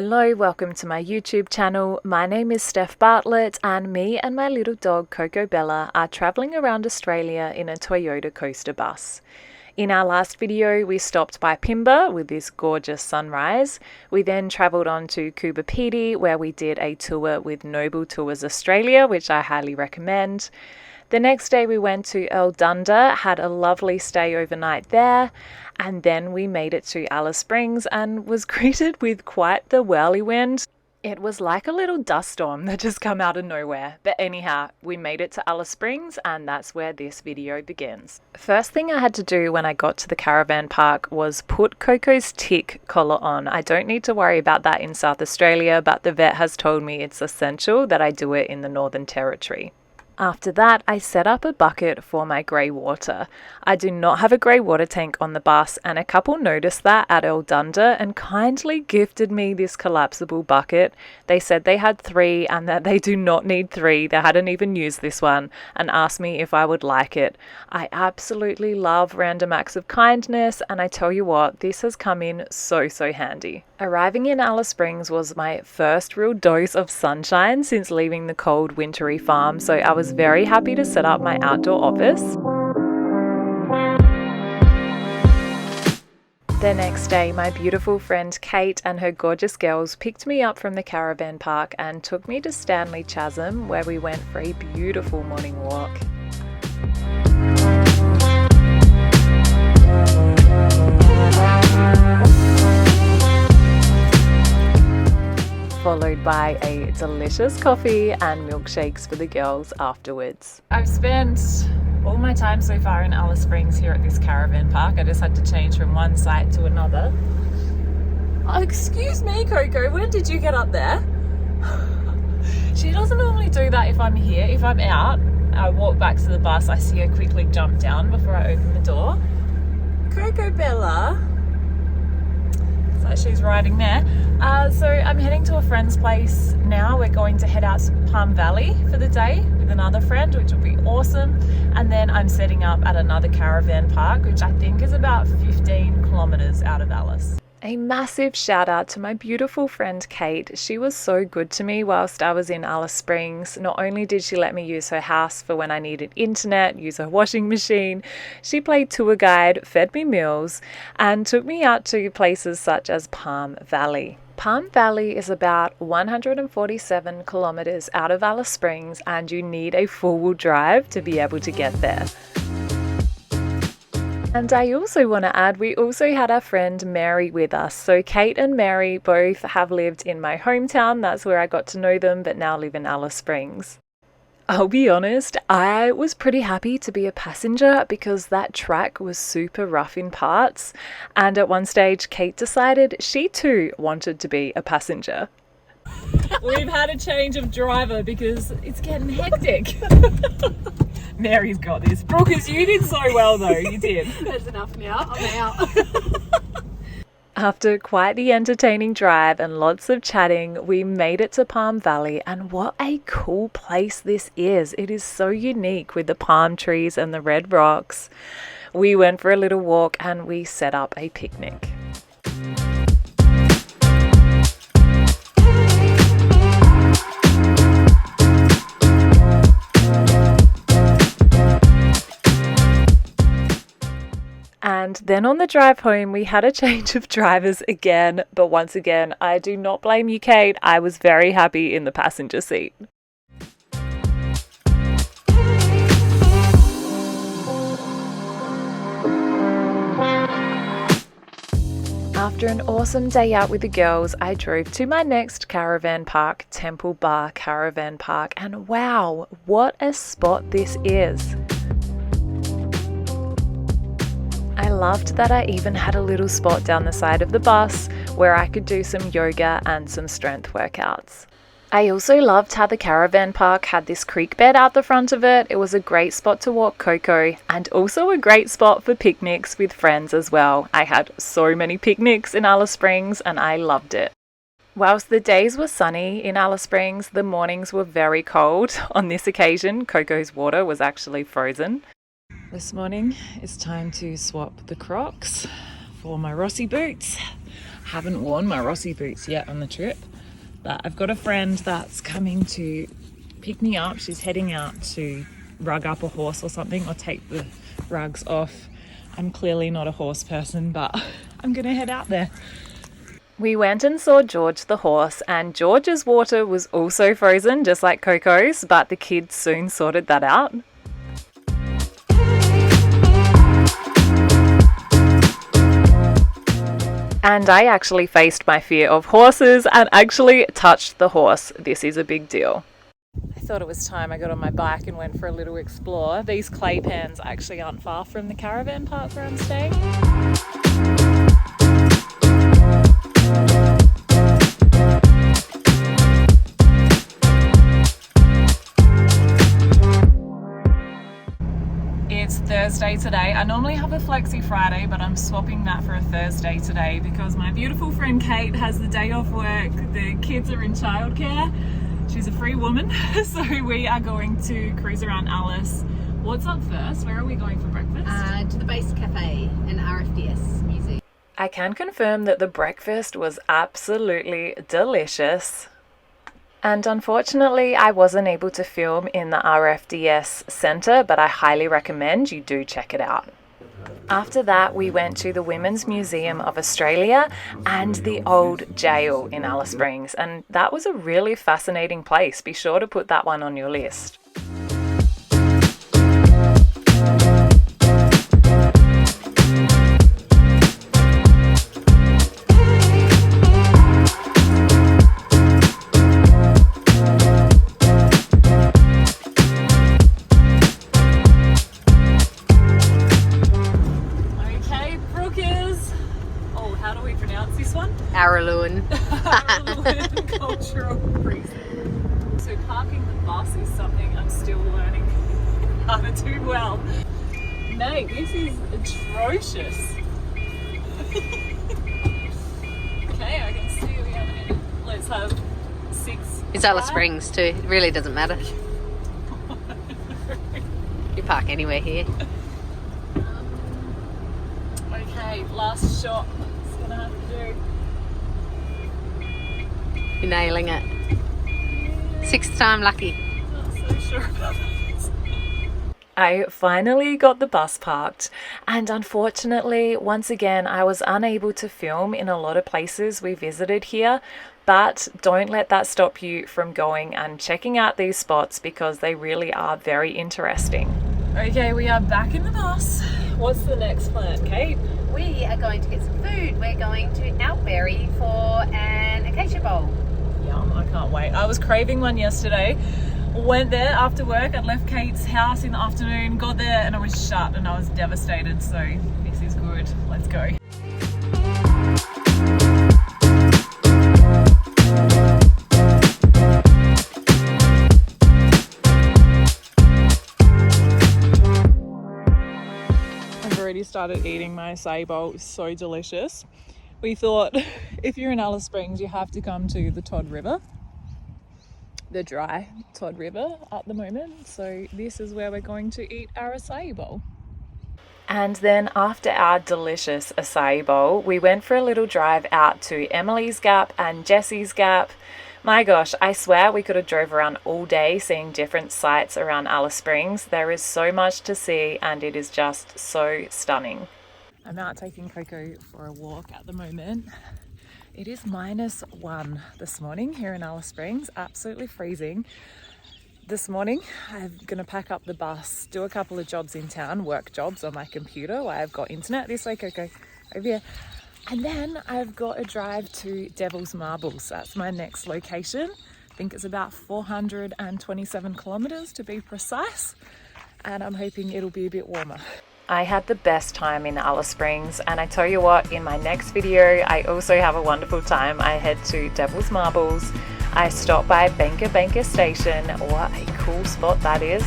Hello, welcome to my YouTube channel. My name is Steph Bartlett and me and my little dog Coco Bella are travelling around Australia in a Toyota coaster bus. In our last video we stopped by Pimba with this gorgeous sunrise. We then travelled on to Coober Pedy where we did a tour with Noble Tours Australia, which I highly recommend. The next day we went to Eldunda, had a lovely stay overnight there, and then we made it to Alice Springs and was greeted with quite the whirlwind. It was like a little dust storm that just come out of nowhere. But anyhow, we made it to Alice Springs and that's where this video begins. First thing I had to do when I got to the caravan park was put Coco's tick collar on. I don't need to worry about that in South Australia, but the vet has told me it's essential that I do it in the Northern Territory. After that, I set up a bucket for my grey water. I do not have a grey water tank on the bus, and a couple noticed that at Eldunda and kindly gifted me this collapsible bucket. They said they had 3 and that they do not need 3. They hadn't even used this one and asked me if I would like it. I absolutely love random acts of kindness, and I tell you what, this has come in so handy. Arriving in Alice Springs was my first real dose of sunshine since leaving the cold wintry farm, so I was very happy to set up my outdoor office. The next day, my beautiful friend Kate and her gorgeous girls picked me up from the caravan park and took me to Stanley Chasm, where we went for a beautiful morning walk. Followed by a delicious coffee and milkshakes for the girls afterwards. I've spent all my time so far in Alice Springs here at this caravan park. I just had to change from one site to another. Oh, excuse me, Coco, when did you get up there? She doesn't normally do that if I'm here. If I'm out, I walk back to the bus, I see her quickly jump down before I open the door. Coco Bella. So she's riding there. So I'm heading to a friend's place now. We're going to head out to Palm Valley for the day with another friend, which will be awesome. And then I'm setting up at another caravan park, which I think is about 15 kilometers out of Alice. A massive shout out to my beautiful friend Kate. She was so good to me whilst I was in Alice Springs. Not only did she let me use her house for when I needed internet, use her washing machine, she played tour guide, fed me meals, and took me out to places such as Palm Valley. Palm Valley is about 147 kilometers out of Alice Springs, and you need a four-wheel drive to be able to get there. And I also want to add, we also had our friend Mary with us. So Kate and Mary both have lived in my hometown. That's where I got to know them, but now live in Alice Springs. I'll be honest, I was pretty happy to be a passenger because that track was super rough in parts. And at one stage, Kate decided she too wanted to be a passenger. We've had a change of driver because it's getting hectic. Mary's got this. Brookers, you did so well though, you did. There's enough now, I'm out. After quite the entertaining drive and lots of chatting, we made it to Palm Valley, and what a cool place this is. It is so unique with the palm trees and the red rocks. We went for a little walk and we set up a picnic. And then on the drive home, we had a change of drivers again, but once again, I do not blame you, Kate. I was very happy in the passenger seat. After an awesome day out with the girls, I drove to my next caravan park, Temple Bar Caravan Park, and wow, what a spot this is. I loved that I even had a little spot down the side of the bus where I could do some yoga and some strength workouts. I also loved how the caravan park had this creek bed out the front of it. It was a great spot to walk Coco and also a great spot for picnics with friends as well. I had so many picnics in Alice Springs and I loved it. Whilst the days were sunny in Alice Springs, the mornings were very cold. On this occasion, Coco's water was actually frozen. This morning it's time to swap the Crocs for my Rossi boots. haven't worn my Rossi boots yet on the trip, but I've got a friend that's coming to pick me up. She's heading out to rug up a horse or something, or take the rugs off. I'm clearly not a horse person, but I'm gonna head out there. We went and saw George the horse, and George's water was also frozen, just like Coco's, but the kids soon sorted that out. And I actually faced my fear of horses and actually touched the horse. This is a big deal. I thought it was time I got on my bike and went for a little explore. These clay pans actually aren't far from the caravan park where I'm staying. It's Thursday today. I normally have a Flexi Friday, but I'm swapping that for a Thursday today because my beautiful friend Kate has the day off work. The kids are in childcare. She's a free woman, so we are going to cruise around Alice. What's up first? Where are we going for breakfast? To the Base Cafe and RFDS Museum. I can confirm that the breakfast was absolutely delicious. And unfortunately, I wasn't able to film in the RFDS Centre, but I highly recommend you do check it out. After that, we went to the Women's Museum of Australia and the old jail in Alice Springs, and that was a really fascinating place. Be sure to put that one on your list. Cultural precinct. So parking the bus is something I'm still learning how to do well. Mate, this is atrocious. Okay, I can see we have it. Let's have 6. It's Alice Springs too. It really doesn't matter. You park anywhere here. Okay, last shot. It's gonna have to do. You're nailing it. 6th time lucky. Not so sure about that. I finally got the bus parked, and unfortunately, once again, I was unable to film in a lot of places we visited here, but don't let that stop you from going and checking out these spots because they really are very interesting. Okay, we are back in the bus. What's the next plan, Kate? We are going to get some food. We're going to Outberry for an acacia bowl. Yum, I can't wait. I was craving one yesterday. Went there after work. I left Kate's house in the afternoon, got there and it was shut and I was devastated. So this is good. Let's go. I've already started eating my acai bowl. It's so delicious. We thought if you're in Alice Springs, you have to come to the Todd River, the dry Todd River at the moment. So this is where we're going to eat our acai bowl. And then after our delicious acai bowl, we went for a little drive out to Emily's Gap and Jessie's Gap. My gosh, I swear we could have drove around all day seeing different sites around Alice Springs. There is so much to see and it is just so stunning. I'm out taking Coco for a walk at the moment. It is -1 this morning here in Alice Springs, absolutely freezing. This morning I'm going to pack up the bus, do a couple of jobs in town, work jobs on my computer where I've got internet. This way, Coco, over here. And then I've got a drive to Devil's Marbles. That's my next location. I think it's about 427 kilometers to be precise. And I'm hoping it'll be a bit warmer. I had the best time in Alice Springs, and I tell you what, in my next video I also have a wonderful time. I head to Devil's Marbles, I stop by Banker Station, what a cool spot that is,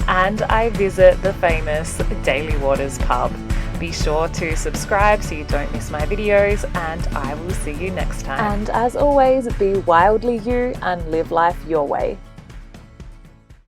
and I visit the famous Daily Waters pub. Be sure to subscribe so you don't miss my videos, and I will see you next time. And as always, be wildly you and live life your way.